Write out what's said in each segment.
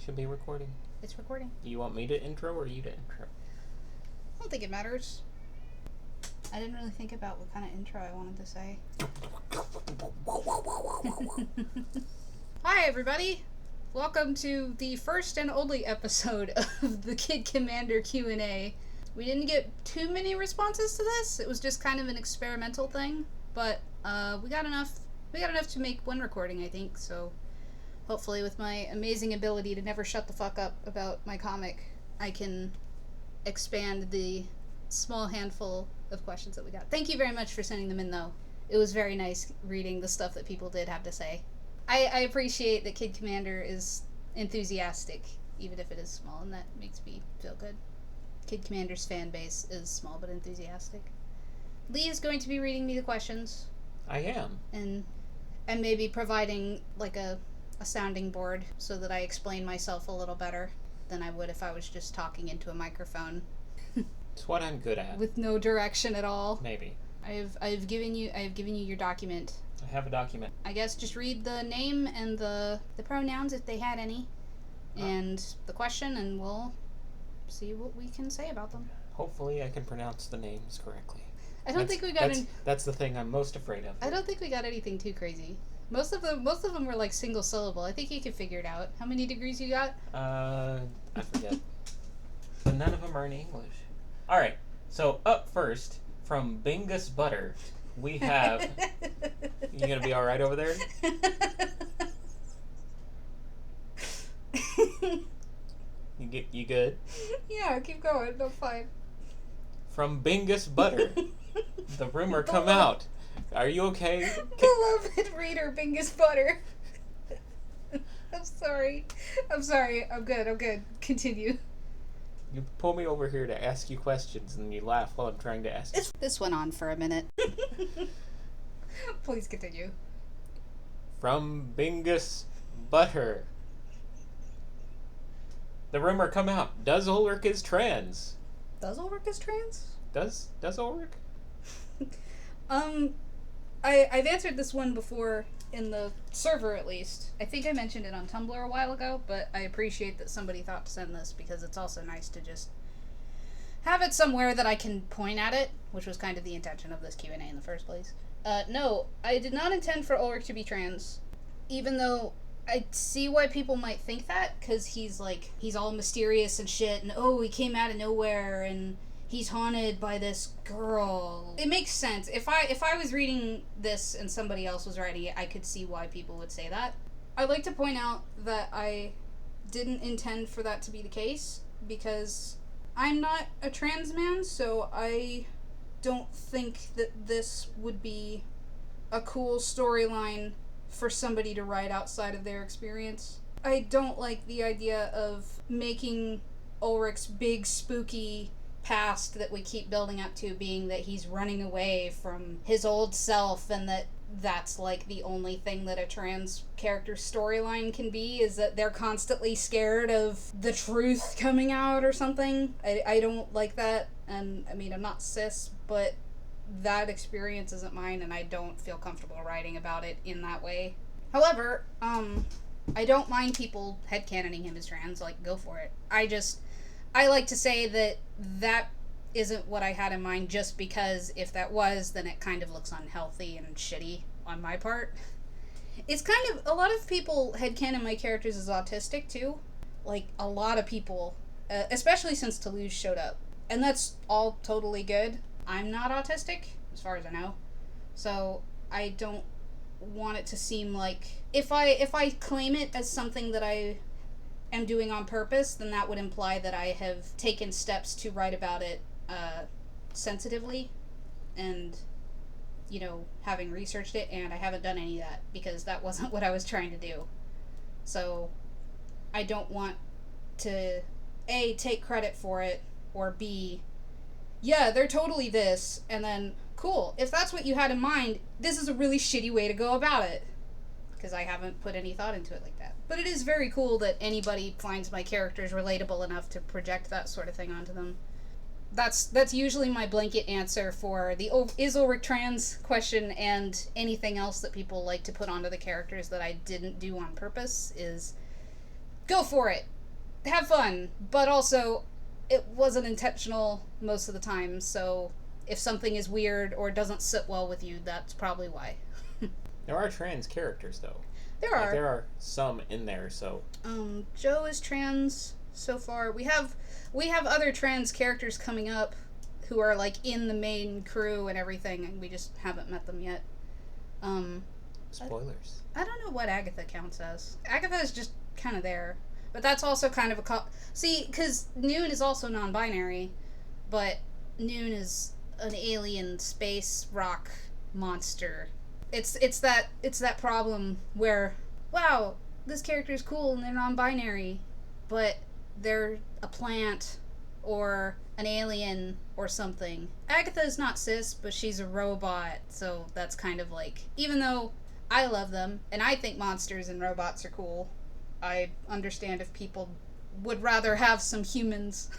Should be recording. It's recording. You want me to intro or you to intro? I don't think it matters. I didn't really think about what kind of intro I wanted to say. Hi, everybody. Welcome to the first and only episode of the Kid Commander Q&A. We didn't get too many responses to this. It was just kind of an experimental thing, but we got enough. We got enough to make one recording, I think. So hopefully, with my amazing ability to never shut the fuck up about my comic, I can expand the small handful of questions that we got. Thank you very much for sending them in, though. It was very nice reading the stuff that people did have to say. I appreciate that Kid Commander is enthusiastic, even if it is small, and that makes me feel good. Kid Commander's fan base is small but enthusiastic. Lee is going to be reading me the questions. I am. And maybe providing, like, a sounding board so that I explain myself a little better than I would if I was just talking into a microphone. It's what I'm good at. With no direction at all. Maybe. I've given you your document. I have a document. I guess just read the name and the pronouns if they had any, and the question, and we'll see what we can say about them. Hopefully I can pronounce the names correctly. That's the thing I'm most afraid of. I don't think we got anything too crazy. Most of them were like single syllable. I think you could figure it out. How many degrees you got? I forget. But none of them are in English. Alright, so up first, from Bingus Butter, we have... You gonna be alright over there? You good? Yeah, keep going. No, fine. From Bingus Butter, the rumor come out. Are you okay? Beloved reader, Bingus Butter. I'm sorry. I'm good. Continue. You pull me over here to ask you questions and you laugh while I'm trying to ask you. This went on for a minute. Please continue. From Bingus Butter, the rumor come out. Does Ulrich is trans? Does Ulrich is trans? Does Ulrich? I've answered this one before in the server, at least. I think I mentioned it on Tumblr a while ago, but I appreciate that somebody thought to send this because it's also nice to just have it somewhere that I can point at it, which was kind of the intention of this Q&A in the first place. No, I did not intend for Ulrich to be trans, even though I see why people might think that, because he's all mysterious and shit, and he came out of nowhere, and he's haunted by this girl. It makes sense. If I was reading this and somebody else was writing it, I could see why people would say that. I'd like to point out that I didn't intend for that to be the case, because I'm not a trans man, so I don't think that this would be a cool storyline for somebody to write outside of their experience. I don't like the idea of making Ulrich's big spooky past that we keep building up to being that he's running away from his old self, and that's like the only thing that a trans character storyline can be, is that they're constantly scared of the truth coming out or something. I don't like that, and I mean, I'm not cis, but that experience isn't mine, and I don't feel comfortable writing about it in that way. However, I don't mind people headcanoning him as trans, like, go for it. I like to say that isn't what I had in mind, just because if that was, then it kind of looks unhealthy and shitty on my part. It's kind of, a lot of people headcanon my characters as autistic, too. Like, a lot of people, especially since Toulouse showed up. And that's all totally good. I'm not autistic, as far as I know. So, I don't want it to seem like, if I claim it as something that I am doing on purpose, then that would imply that I have taken steps to write about it sensitively and, having researched it, and I haven't done any of that because that wasn't what I was trying to do. So I don't want to A, take credit for it, or B, yeah, they're totally this, and then, cool, if that's what you had in mind, this is a really shitty way to go about it, because I haven't put any thought into it like that. But it is very cool that anybody finds my characters relatable enough to project that sort of thing onto them. That's usually my blanket answer for the is Ulrich trans question, and anything else that people like to put onto the characters that I didn't do on purpose is go for it. have fun, but also it wasn't intentional most of the time, so if something is weird or doesn't sit well with you, that's probably why. There are trans characters, though. There are. There are some in there, so... Joe is trans so far. We have other trans characters coming up who are, like, in the main crew and everything, and we just haven't met them yet. Spoilers. I don't know what Agatha counts as. Agatha is just kind of there. But that's also kind of a... See, because Noon is also non-binary, but Noon is an alien space rock monster. It's that problem where, wow, this character is cool and they're non-binary, but they're a plant or an alien or something. Agatha is not cis, but she's a robot, so that's kind of like, even though I love them and I think monsters and robots are cool, I understand if people would rather have some humans.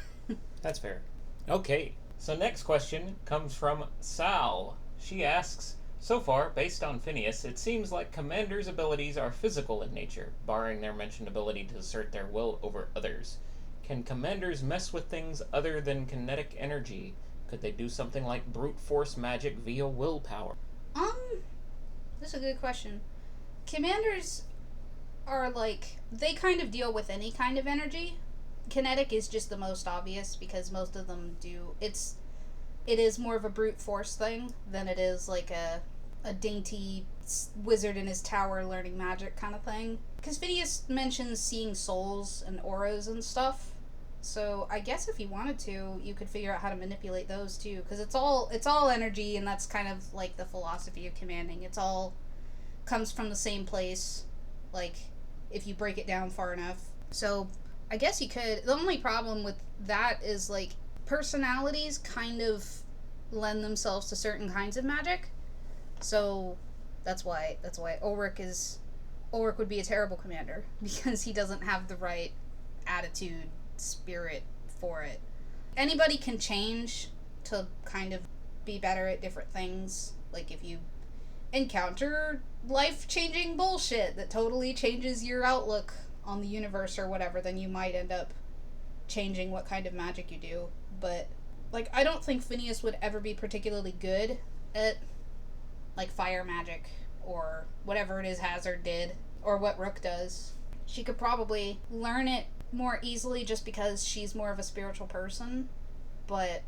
That's fair. Okay, so next question comes from Sal. She asks, so far, based on Phineas, it seems like Commander's abilities are physical in nature, barring their mentioned ability to assert their will over others. Can Commanders mess with things other than kinetic energy? Could they do something like brute force magic via willpower? That's a good question. Commanders are like, they kind of deal with any kind of energy. Kinetic is just the most obvious because most of them do. It is more of a brute force thing than it is like a dainty wizard in his tower learning magic kind of thing. Because Phineas mentions seeing souls and auras and stuff. So I guess if you wanted to, you could figure out how to manipulate those too. Because it's all energy, and that's kind of like the philosophy of commanding. It's all comes from the same place, like if you break it down far enough. So I guess you could. The only problem with that is like personalities kind of lend themselves to certain kinds of magic. So that's why Ulrich would be a terrible commander because he doesn't have the right attitude, spirit for it. Anybody can change to kind of be better at different things. Like if you encounter life-changing bullshit that totally changes your outlook on the universe or whatever, then you might end up changing what kind of magic you do. But like, I don't think Phineas would ever be particularly good at like fire magic or whatever it is Hazard did or what Rook does. She could probably learn it more easily just because she's more of a spiritual person, but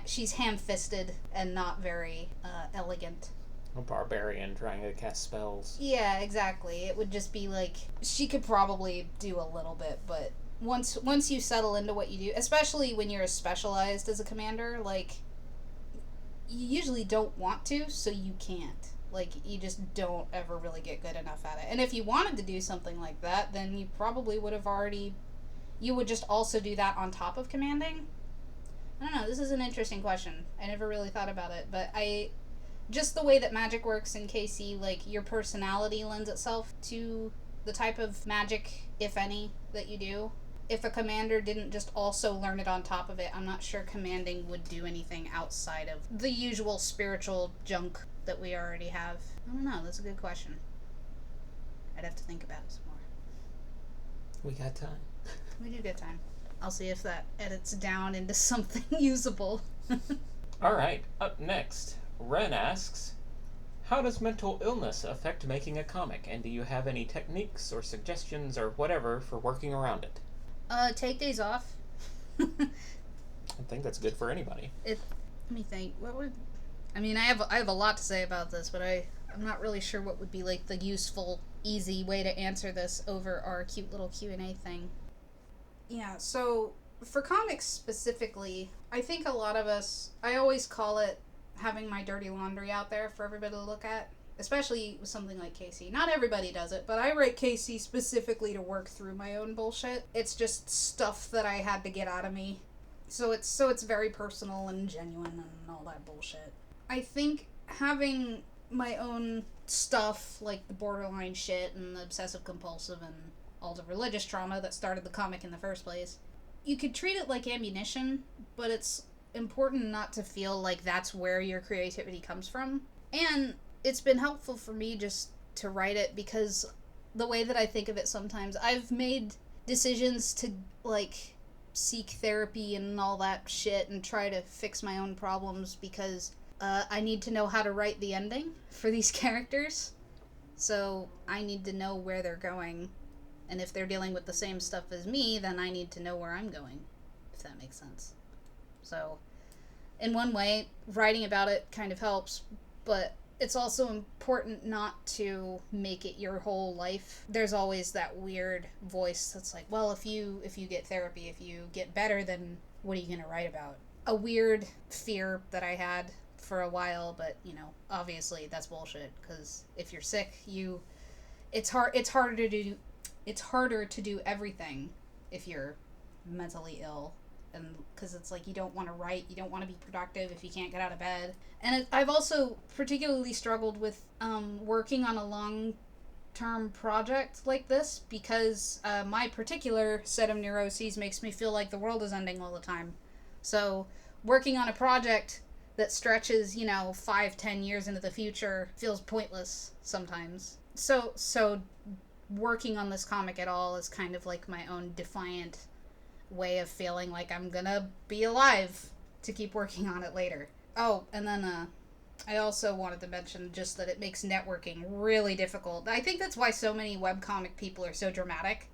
she's ham-fisted and not very elegant. A barbarian trying to cast spells. Yeah, exactly. It would just be like, she could probably do a little bit, but once you settle into what you do, especially when you're specialized as a commander, like, you usually don't want to, so you can't. Like, you just don't ever really get good enough at it. And if you wanted to do something like that, then you probably would have already... You would just also do that on top of commanding? I don't know, this is an interesting question. I never really thought about it, but just the way that magic works in KC, like, your personality lends itself to the type of magic, if any, that you do. If a commander didn't just also learn it on top of it, I'm not sure commanding would do anything outside of the usual spiritual junk that we already have. I don't know, that's a good question. I'd have to think about it some more. We got time. We do get time. I'll see if that edits down into something usable. Alright, up next, Ren asks, how does mental illness affect making a comic, and do you have any techniques or suggestions or whatever for working around it? Take days off. I think that's good for anybody. Let me think. I mean, I have a lot to say about this, but I'm not really sure what would be like the useful, easy way to answer this over our cute little Q&A thing. Yeah, so for comics specifically, I think a lot of us, I always call it having my dirty laundry out there for everybody to look at, especially with something like KC. Not everybody does it, but I write KC specifically to work through my own bullshit. It's just stuff that I had to get out of me. So it's very personal and genuine and all that bullshit. I think having my own stuff, like the borderline shit and the obsessive compulsive and all the religious trauma that started the comic in the first place, you could treat it like ammunition, but it's important not to feel like that's where your creativity comes from. And it's been helpful for me just to write it because the way that I think of it sometimes, I've made decisions to, like, seek therapy and all that shit and try to fix my own problems because I need to know how to write the ending for these characters. So I need to know where they're going. And if they're dealing with the same stuff as me, then I need to know where I'm going, if that makes sense. So, in one way, writing about it kind of helps, but it's also important not to make it your whole life. There's always that weird voice that's like, well, if you get therapy, if you get better, then what are you going to write about? A weird fear that I had for a while, but, you know, obviously that's bullshit, because if you're sick, it's harder to do everything if you're mentally ill, and because it's like you don't want to write, you don't want to be productive if you can't get out of bed. And I've also particularly struggled with working on a long-term project like this because my particular set of neuroses makes me feel like the world is ending all the time. So working on a project that stretches, 5-10 years into the future feels pointless sometimes. So working on this comic at all is kind of like my own defiant way of feeling like I'm gonna be alive to keep working on it later. Oh, and then I also wanted to mention just that it makes networking really difficult. I think that's why so many webcomic people are so dramatic.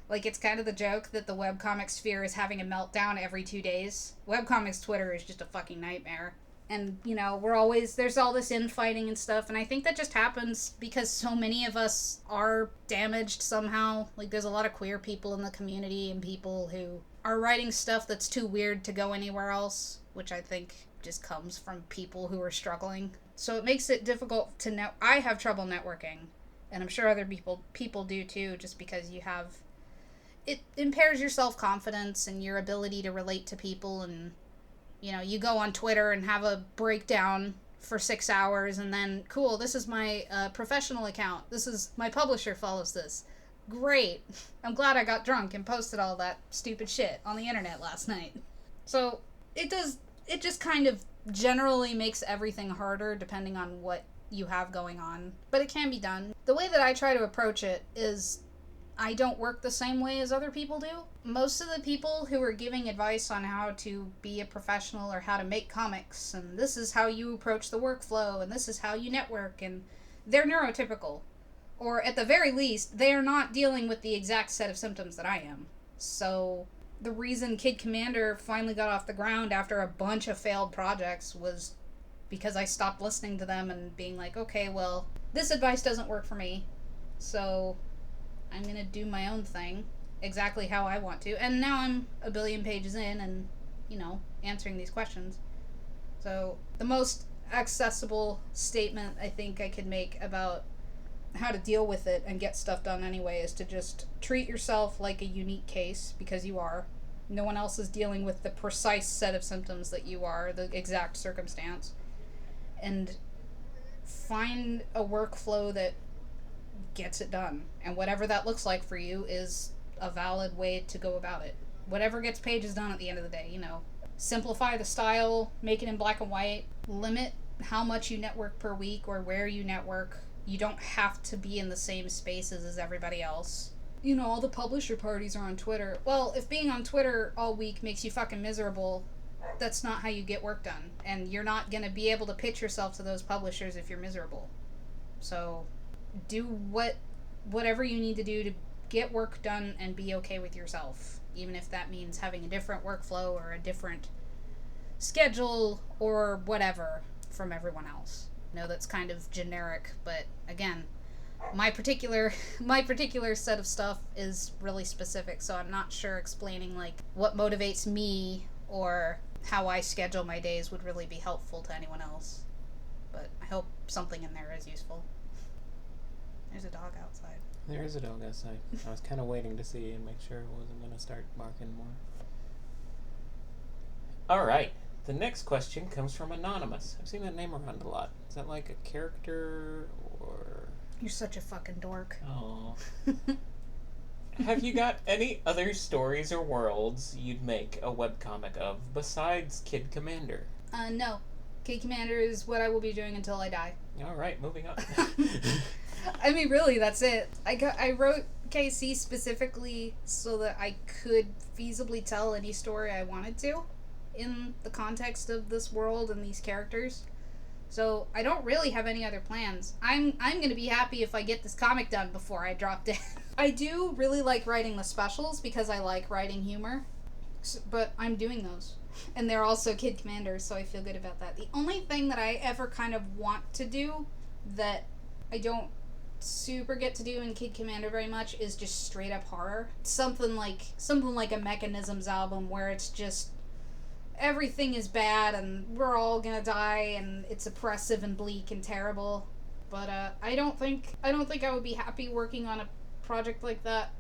Like, it's kind of the joke that the webcomic sphere is having a meltdown every 2 days. Webcomics Twitter is just a fucking nightmare. And, there's all this infighting and stuff, and I think that just happens because so many of us are damaged somehow. Like, there's a lot of queer people in the community and people who are writing stuff that's too weird to go anywhere else, which I think just comes from people who are struggling. So it makes it difficult to I have trouble networking, and I'm sure other people do too, just because it impairs your self-confidence and your ability to relate to people, and you go on Twitter and have a breakdown for 6 hours, and then, cool, this is my professional account. This is my publisher follows this. Great. I'm glad I got drunk and posted all that stupid shit on the internet last night. So, it just kind of generally makes everything harder depending on what you have going on. But it can be done. The way that I try to approach it is I don't work the same way as other people do. Most of the people who are giving advice on how to be a professional or how to make comics, and this is how you approach the workflow, and this is how you network, and they're neurotypical. Or at the very least, they are not dealing with the exact set of symptoms that I am. So the reason Kid Commander finally got off the ground after a bunch of failed projects was because I stopped listening to them and being like, okay, well, this advice doesn't work for me, so I'm going to do my own thing exactly how I want to. And now I'm a billion pages in and, answering these questions. So the most accessible statement I think I could make about how to deal with it and get stuff done anyway is to just treat yourself like a unique case, because you are. No one else is dealing with the precise set of symptoms that you are, the exact circumstance. And find a workflow that gets it done, and whatever that looks like for you is a valid way to go about it. Whatever gets pages done at the end of the day, simplify the style, make it in black and white, limit how much you network per week or where you network. You don't have to be in the same spaces as everybody else. All the publisher parties are on Twitter. Well, if being on Twitter all week makes you fucking miserable, that's not how you get work done, and you're not gonna be able to pitch yourself to those publishers if you're miserable. So do whatever you need to do to get work done and be okay with yourself, even if that means having a different workflow or a different schedule or whatever from everyone else. No, that's kind of generic, but again, my particular set of stuff is really specific, so I'm not sure explaining like what motivates me or how I schedule my days would really be helpful to anyone else. But I hope something in there is useful. There's a dog outside. There is a dog outside. I was kind of waiting to see and make sure it wasn't going to start barking more. Alright, the next question comes from Anonymous. I've seen that name around a lot. Is that like a character or... You're such a fucking dork. Oh. Have you got any other stories or worlds you'd make a webcomic of besides Kid Commander? No. Kid Commander is what I will be doing until I die. Alright, moving on. I mean, really, that's it. I wrote KC specifically so that I could feasibly tell any story I wanted to in the context of this world and these characters. So I don't really have any other plans. I'm gonna be happy if I get this comic done before I drop dead. I do really like writing the specials because I like writing humor, but I'm doing those. And they're also Kid Commanders, so I feel good about that. The only thing that I ever kind of want to do that I don't super get to do in Kid Commander very much is just straight up horror. Something like a Mechanisms album where it's just everything is bad and we're all gonna die and it's oppressive and bleak and terrible. But I don't think I would be happy working on a project like that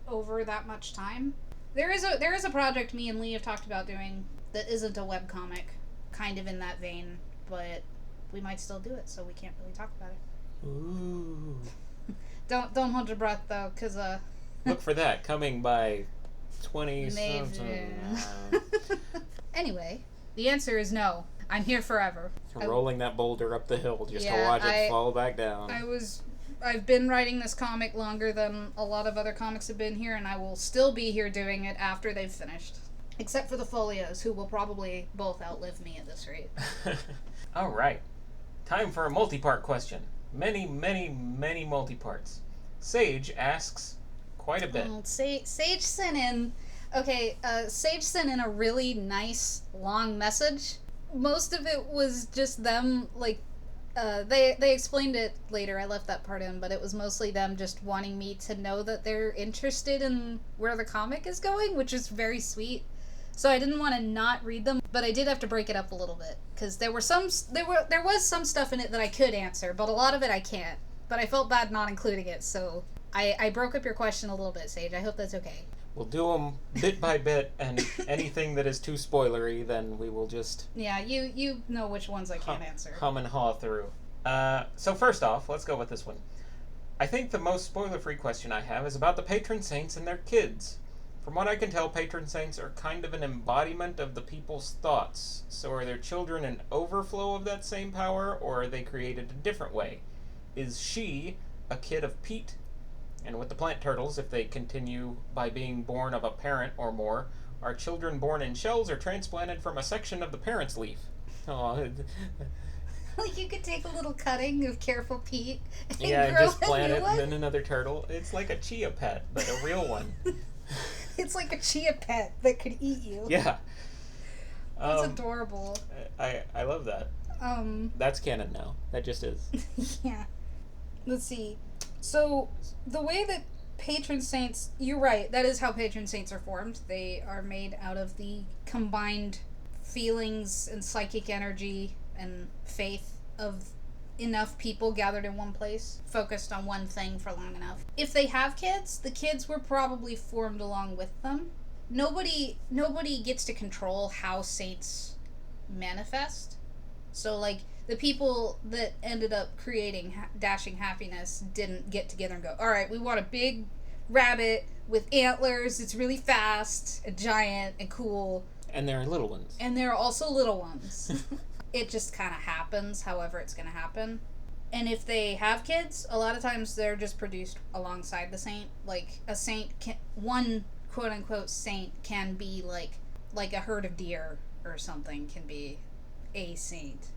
over that much time. There is a project me and Lee have talked about doing that isn't a webcomic, kind of in that vein, but we might still do it, so we can't really talk about it. Ooh. Don't hold your breath though, cause look for that coming by 20 something. Anyway, the answer is no. I'm here forever. Rolling that boulder up the hill just to watch it fall back down. I've been writing this comic longer than a lot of other comics have been here, and I will still be here doing it after they've finished. Except for the Folios, who will probably both outlive me at this rate. Alright. Time for a multi-part question. Many, many, many multi-parts. Sage asks quite a bit. Sage sent in... Okay, Sage sent in a really nice, long message. Most of it was just them, like... They explained it later, I left that part in, but it was mostly them just wanting me to know that they're interested in where the comic is going, which is very sweet. So I didn't want to not read them, but I did have to break it up a little bit, because there was some stuff in it that I could answer, but a lot of it I can't. But I felt bad not including it, so I broke up your question a little bit, Sage. I hope that's okay. We'll do them bit by bit, and anything that is too spoilery, then we will just... Yeah, you know which ones I can't answer. Hum and haw through. So first off, let's go with this one. I think the most spoiler-free question I have is about the patron saints and their kids. From what I can tell, patron saints are kind of an embodiment of the people's thoughts. So are their children an overflow of that same power, or are they created a different way? Is she a kid of Pete? And with the plant turtles, if they continue by being born of a parent or more, are children born in shells or transplanted from a section of the parent's leaf? Aww. Like you could take a little cutting of Careful Pete and and grow just plant a new it one. and then another turtle. It's like a chia pet, but a real one. It's like a chia pet that could eat you. Yeah. That's adorable. I love that. That's canon now. That just is. Yeah. Let's see. So, the way that patron saints... You're right, that is how patron saints are formed. They are made out of the combined feelings and psychic energy and faith of enough people gathered in one place, focused on one thing for long enough. If they have kids, the kids were probably formed along with them. Nobody gets to control how saints manifest. So, like, the people that ended up creating Dashing Happiness didn't get together and go, alright, we want a big rabbit with antlers, it's really fast, and giant, and cool. And there are little ones. And there are also little ones. It just kind of happens however it's going to happen. And if they have kids, a lot of times they're just produced alongside the saint. Like, a saint one quote-unquote saint can be like a herd of deer or something can be a saint.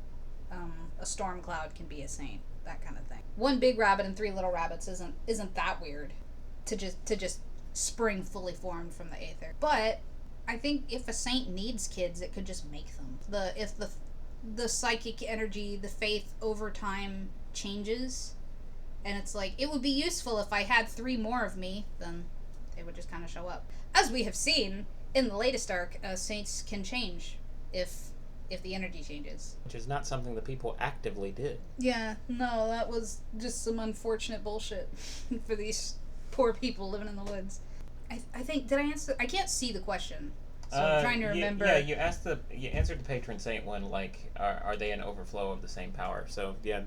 A storm cloud can be a saint, that kind of thing. One big rabbit and 3 little rabbits isn't that weird to just spring fully formed from the aether. But I think if a saint needs kids, it could just make them. If the psychic energy, the faith over time changes, and it's like, it would be useful if I had 3 more of me, then they would just kind of show up. As we have seen in the latest arc, saints can change if the energy changes. Which is not something that people actively did. Yeah, no, that was just some unfortunate bullshit for these poor people living in the woods. I think, did I answer? I can't see the question, so I'm trying to remember. Yeah, you answered the patron saint one, like, are they an overflow of the same power? So yeah,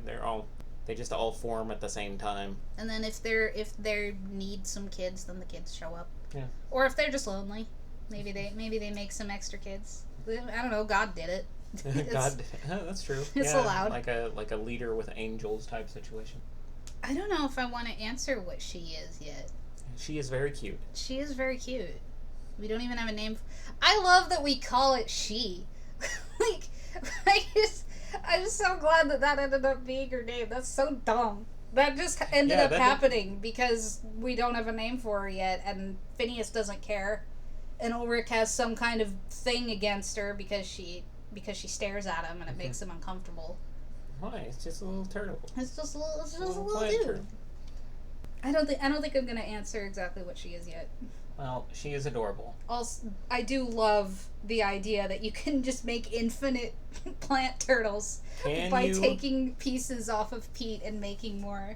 they just all form at the same time. And then if they need some kids, then the kids show up. Yeah. Or if they're just lonely, maybe they make some extra kids. I don't know. God did it. God, that's true. It's allowed. Like a leader with angels type situation. I don't know if I want to answer what she is yet. She is very cute. She is very cute. We don't even have a name. I love that we call it she. Like, I'm just so glad that ended up being her name. That's so dumb. That just ended up happening because we don't have a name for her yet, and Phineas doesn't care, and Ulrich has some kind of thing against her because she stares at him and it makes him uncomfortable. Why? It's just a little turtle. It's just a little dude. Turtle. I don't think I'm gonna answer exactly what she is yet. Well, she is adorable. Also, I do love the idea that you can just make infinite plant turtles by taking pieces off of peat and making more.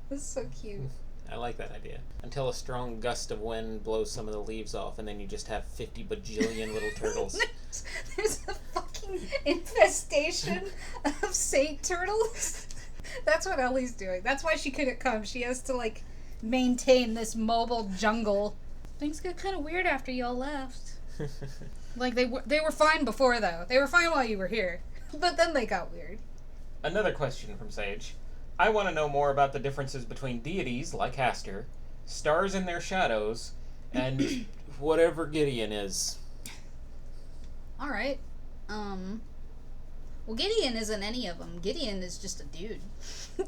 That's so cute. I like that idea. Until a strong gust of wind blows some of the leaves off, and then you just have 50 bajillion little turtles. There's a fucking infestation of saint turtles. That's what Ellie's doing. That's why she couldn't come. She has to, like, maintain this mobile jungle. Things got kind of weird after y'all left. Like, they were fine before, though. They were fine while you were here. But then they got weird. Another question from Sage. I want to know more about the differences between deities, like Hastur, stars in their shadows, and whatever Gideon is. Alright. Well, Gideon isn't any of them. Gideon is just a dude.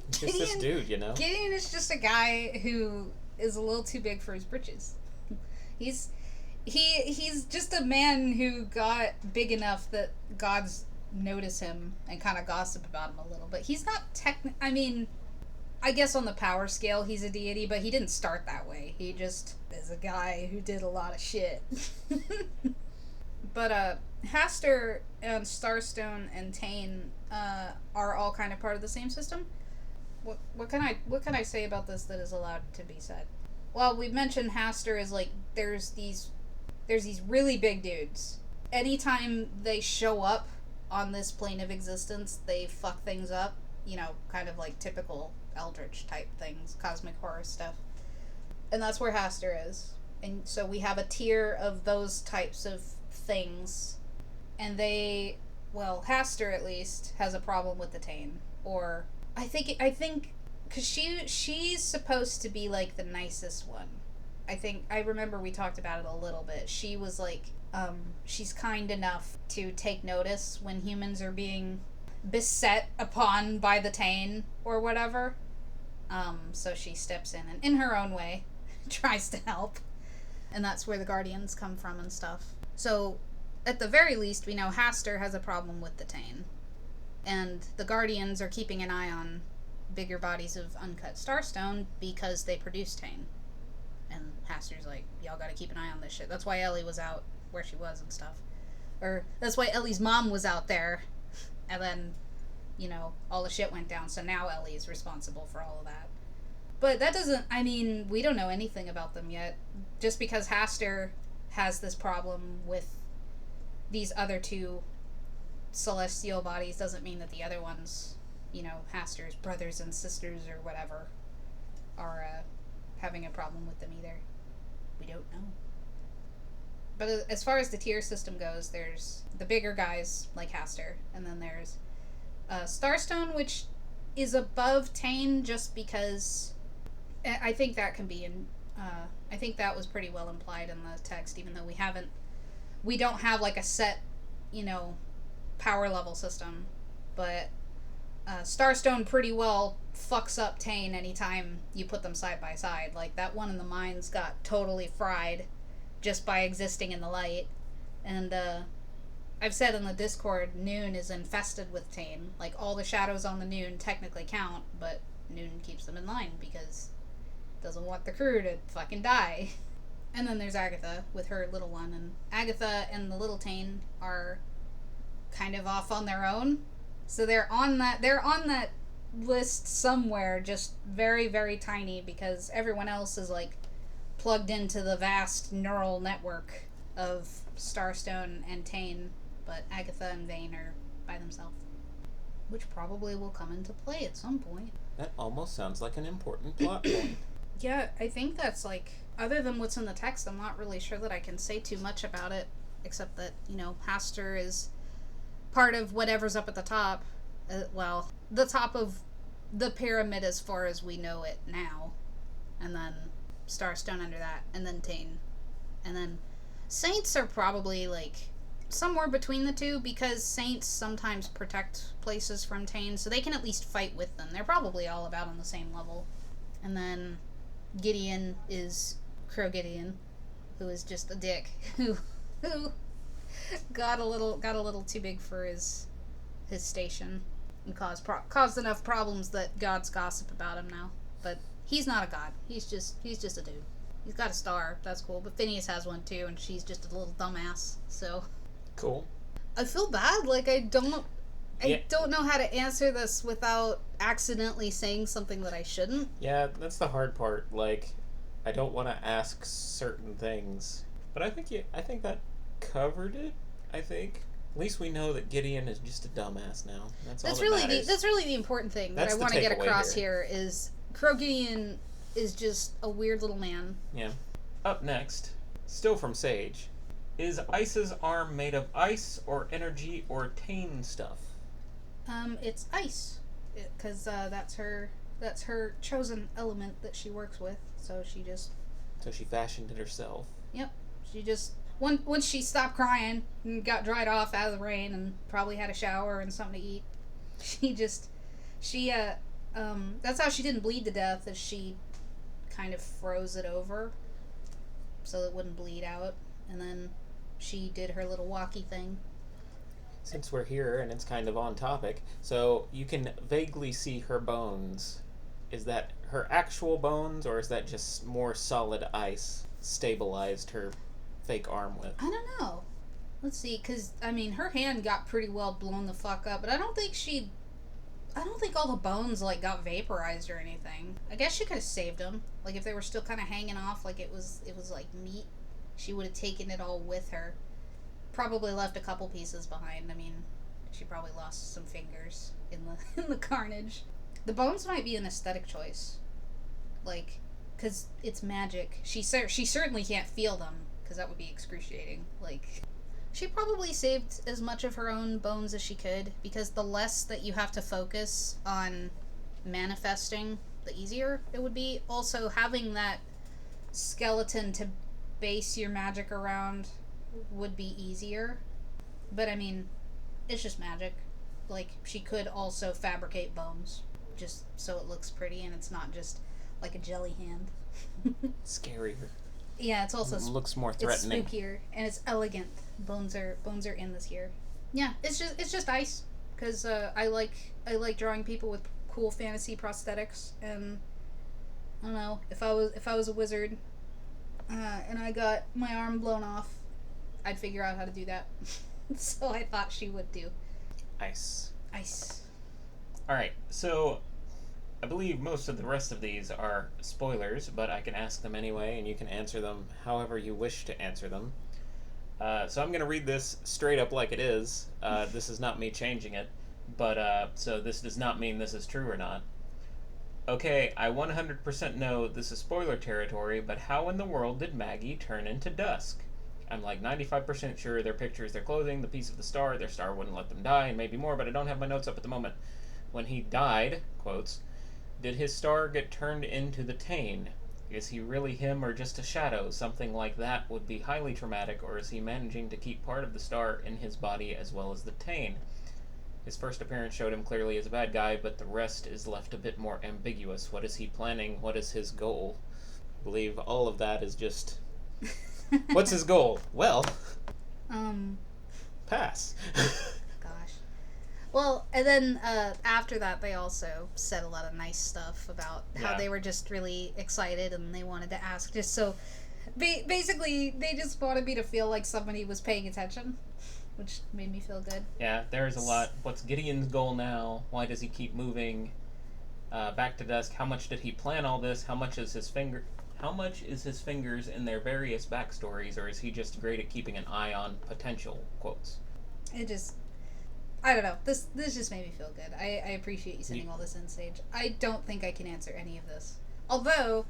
Just this dude, you know? Gideon is just a guy who is a little too big for his britches. He's just a man who got big enough that gods notice him and kind of gossip about him a little. But he's not I mean, I guess on the power scale he's a deity, but he didn't start that way. He just is a guy who did a lot of shit. But Hastur and Starstone and Tain are all kind of part of the same system. What can I say about this that is allowed to be said? Well, we've mentioned Hastur is like there's these really big dudes. Anytime they show up on this plane of existence, they fuck things up. You know, kind of like typical Eldritch type things, cosmic horror stuff. And that's where Hastur is. And so we have a tier of those types of things, and Hastur at least has a problem with the Tain, or I think because she's supposed to be like the nicest one. I remember we talked about it a little bit. She was like she's kind enough to take notice when humans are being beset upon by the Tain or whatever, so she steps in and in her own way tries to help, and that's where the Guardians come from and stuff. So, at the very least, we know Hastur has a problem with the Tain. And the Guardians are keeping an eye on bigger bodies of uncut starstone because they produce Tain. And Hastur's like, y'all gotta keep an eye on this shit. That's why Ellie was out where she was and stuff. Or, that's why Ellie's mom was out there. And then, you know, all the shit went down. So now Ellie's responsible for all of that. But that doesn't, I mean, we don't know anything about them yet. Just because Hastur has this problem with these other two celestial bodies doesn't mean that the other ones, you know, Hastur's brothers and sisters or whatever, are having a problem with them either. We don't know. But as far as the tier system goes, there's the bigger guys like Hastur, and then there's Starstone, which is above Tain just because I think that can be in I think that was pretty well implied in the text, even though we don't have like a set, you know, power level system. But Starstone pretty well fucks up Tain anytime you put them side by side. Like, that one in the mines got totally fried just by existing in the light. And I've said in the Discord, Noon is infested with Tain. Like, all the shadows on the Noon technically count, but Noon keeps them in line because doesn't want the crew to fucking die. And then there's Agatha with her little one, and Agatha and the little Tain are kind of off on their own. So they're on that list somewhere, just very, very tiny, because everyone else is like plugged into the vast neural network of Starstone and Tain, but Agatha and Vane are by themselves. Which probably will come into play at some point. That almost sounds like an important plot point. Yeah, I think that's like, other than what's in the text, I'm not really sure that I can say too much about it, except that, you know, Hastur is part of whatever's up at the top. The top of the pyramid as far as we know it now. And then Starstone under that, and then Tane. And then Saints are probably, like, somewhere between the two, because Saints sometimes protect places from Tane, so they can at least fight with them. They're probably all about on the same level. And then Gideon is Crow Gideon, who is just a dick, who got a little too big for his station and caused enough problems that gods gossip about him now. But he's not a god. He's just a dude. He's got a star. That's cool. But Phineas has one too, and she's just a little dumbass. So cool. I feel bad. Like, I don't know how to answer this without accidentally saying something that I shouldn't. Yeah, that's the hard part. Like, I don't want to ask certain things, but I think that covered it. I think at least we know that Gideon is just a dumbass now. That's all that matters. That's really the important thing that I want to get across here is Crow Gideon is just a weird little man. Yeah. Up next, still from Sage, is Ice's arm made of ice or energy or Tane stuff? It's ice, because that's her chosen element that she works with. So she fashioned it herself. Yep. She just once she stopped crying and got dried off out of the rain and probably had a shower and something to eat, that's how she didn't bleed to death, is she kind of froze it over so it wouldn't bleed out, and then she did her little walkie thing. Since we're here and it's kind of on topic, so you can vaguely see her bones. Is that her actual bones, or is that just more solid ice stabilized her fake arm with? I don't know. Let's see, because, I mean, her hand got pretty well blown the fuck up, but I don't think all the bones, like, got vaporized or anything. I guess she could have saved them. Like, if they were still kind of hanging off like it was like meat, she would have taken it all with her. Probably left a couple pieces behind. I mean, she probably lost some fingers in the carnage. The bones might be an aesthetic choice. Like, because it's magic. She certainly can't feel them, because that would be excruciating. Like, she probably saved as much of her own bones as she could, because the less that you have to focus on manifesting, the easier it would be. Also, having that skeleton to base your magic around would be easier. But, I mean, it's just magic. Like, she could also fabricate bones, just so it looks pretty and it's not just like a jelly hand. Scarier. Yeah, it's also looks more threatening. It's spookier and it's elegant. Bones are in this here. Yeah, it's just ice, because I like drawing people with cool fantasy prosthetics, and I don't know, if I was a wizard and I got my arm blown off, I'd figure out how to do that. So I thought she would do. Ice. Alright, so I believe most of the rest of these are spoilers, but I can ask them anyway, and you can answer them however you wish to answer them. So I'm going to read this straight up like it is. This is not me changing it, but so this does not mean this is true or not. Okay, I 100% know this is spoiler territory, but how in the world did Maggie turn into Dusk? I'm like 95% sure their pictures, their clothing, the piece of the star, their star wouldn't let them die, and maybe more, but I don't have my notes up at the moment. When he died, quotes, did his star get turned into the Tane? Is he really him or just a shadow? Something like that would be highly traumatic, or is he managing to keep part of the star in his body as well as the Tane? His first appearance showed him clearly as a bad guy, but the rest is left a bit more ambiguous. What is he planning? What is his goal? I believe all of that is just... What's his goal? Well... Pass. Gosh. Well, and then after that, they also said a lot of nice stuff about how they were just really excited and they wanted to ask, just so... Basically, they just wanted me to feel like somebody was paying attention, which made me feel good. Yeah, there's a lot. What's Gideon's goal now? Why does he keep moving back to Dusk? How much did he plan all this? How much is his fingers in their various backstories, or is he just great at keeping an eye on potential quotes? I don't know. This just made me feel good. I appreciate you sending all this in, Sage. I don't think I can answer any of this. Although,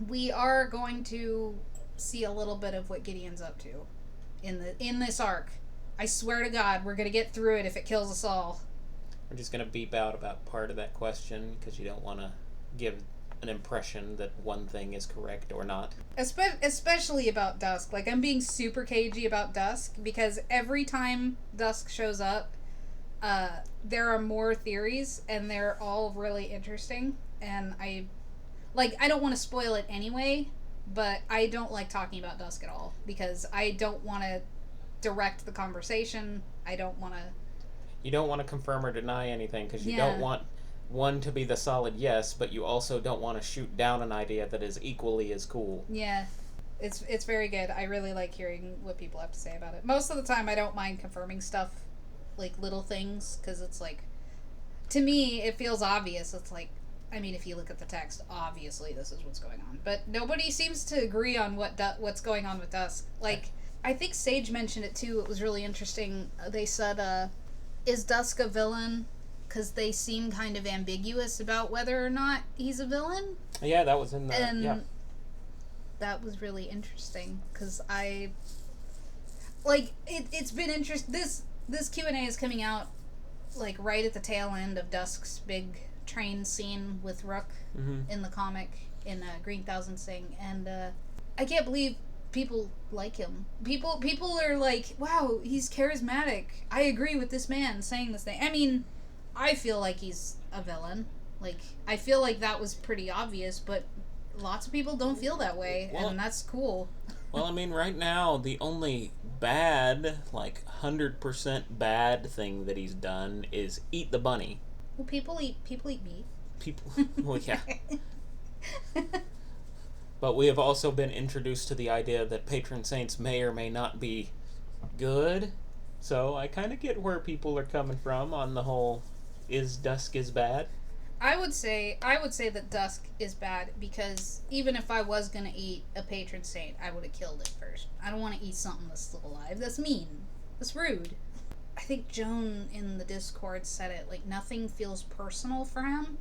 we are going to see a little bit of what Gideon's up to in this arc. I swear to God, we're going to get through it if it kills us all. We're just going to beep out about part of that question, because you don't want to give an impression that one thing is correct or not. Especially about Dusk. Like, I'm being super cagey about Dusk because every time Dusk shows up, there are more theories and they're all really interesting. And I don't want to spoil it anyway, but I don't like talking about Dusk at all because I don't want to direct the conversation. I don't want to. You don't want to confirm or deny anything because you don't want one to be the solid yes, but you also don't want to shoot down an idea that is equally as cool. Yeah. It's very good. I really like hearing what people have to say about it. Most of the time I don't mind confirming stuff, like little things, because it's like, to me, it feels obvious. It's like, I mean, if you look at the text, obviously this is what's going on. But nobody seems to agree on what's going on with Dusk. Like, I think Sage mentioned it too. It was really interesting. They said, is Dusk a villain? Because they seem kind of ambiguous about whether or not he's a villain. Yeah, that was in the... And yeah. That was really interesting. Because it's been interesting. This Q&A is coming out, like, right at the tail end of Dusk's big train scene with Rook in the comic, in Green Thousand Sing. And I can't believe people like him. People are like, wow, he's charismatic. I agree with this man saying this thing. I mean, I feel like he's a villain. Like, I feel like that was pretty obvious, but lots of people don't feel that way, and that's cool. Well, I mean, right now, the only bad, like, 100% bad thing that he's done is eat the bunny. Well, people eat meat. Well, yeah. But we have also been introduced to the idea that patron saints may or may not be good. So I kind of get where people are coming from on the whole, is Dusk is bad? I would say that Dusk is bad because even if I was gonna eat a patron saint, I would have killed it first. I don't want to eat something that's still alive. That's mean. That's rude. I think Joan in the Discord said it, like, nothing feels personal for him,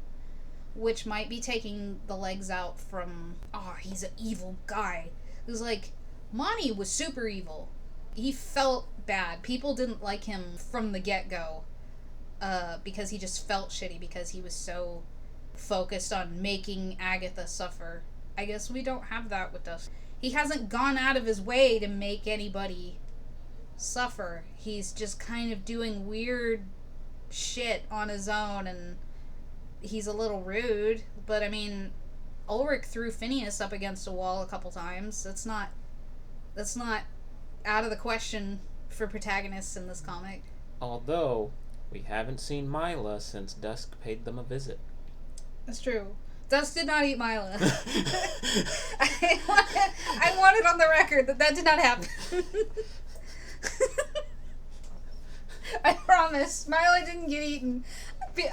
which might be taking the legs out from, he's an evil guy. It was like, Monty was super evil. He felt bad. People didn't like him from the get-go because he just felt shitty because he was so focused on making Agatha suffer. I guess we don't have that with us. He hasn't gone out of his way to make anybody suffer. He's just kind of doing weird shit on his own, and he's a little rude, but I mean, Ulrich threw Phineas up against a wall a couple times. That's not out of the question for protagonists in this comic. Although, we haven't seen Mila since Dusk paid them a visit. That's true. Dusk did not eat Mila. I want it on the record that did not happen. I promise. Mila didn't get eaten.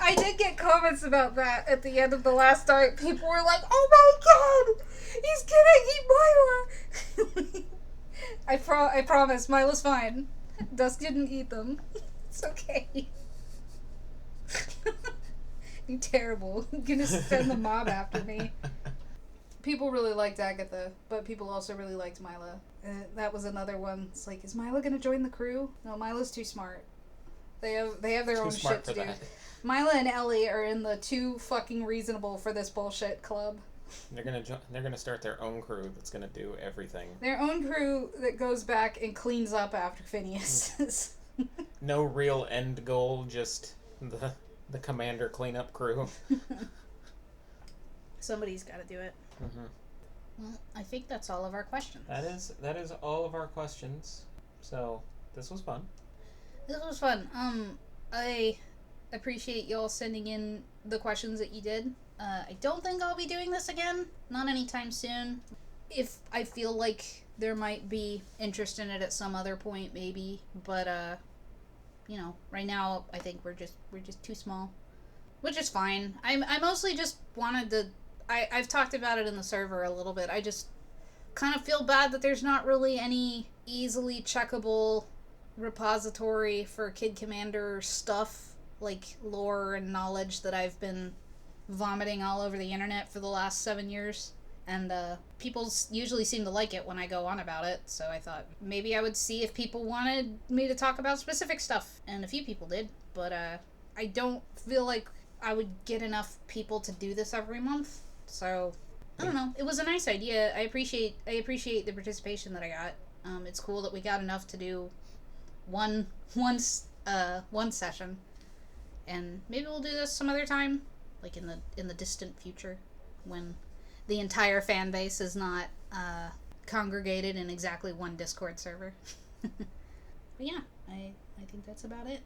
I did get comments about that at the end of the last arc. People were like, oh my god! He's gonna eat Mila! I promise. Mila's fine. Dusk didn't eat them. It's okay. You're terrible. I'm gonna send the mob after me. People really liked Agatha, but people also really liked Mila. That was another one. It's like, is Mila gonna join the crew? No, Mila's too smart. They have their own shit to do. That. Mila and Ellie are in the too fucking reasonable for this bullshit club. They're gonna start their own crew that's gonna do everything. Their own crew that goes back and cleans up after Phineas. No real end goal, just the commander cleanup crew. Somebody's got to do it. Mm-hmm. Well, I think that's all of our questions. That is all of our questions. So this was fun. This was fun. I appreciate y'all sending in the questions that you did. I don't think I'll be doing this again. Not anytime soon. If I feel like there might be interest in it at some other point, maybe. But right now I think we're just too small, which is fine. I mostly just wanted to. I've talked about it in the server a little bit. I just kind of feel bad that there's not really any easily checkable repository for Kid Commander stuff, like lore and knowledge that I've been vomiting all over the internet for the last 7 years. And people usually seem to like it when I go on about it, so I thought maybe I would see if people wanted me to talk about specific stuff, and a few people did, but I don't feel like I would get enough people to do this every month, So I don't know. It was a nice idea. I appreciate the participation that I got. It's cool that we got enough to do one session, and maybe we'll do this some other time, like in the distant future, when the entire fan base is not congregated in exactly one Discord server. But yeah, I think that's about it.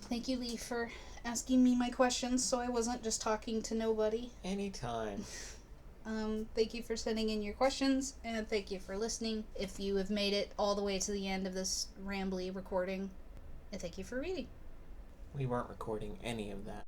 Thank you, Lee, for asking me my questions so I wasn't just talking to nobody. Anytime. Thank you for sending in your questions, and thank you for listening. If you have made it all the way to the end of this rambly recording, and thank you for reading. We weren't recording any of that.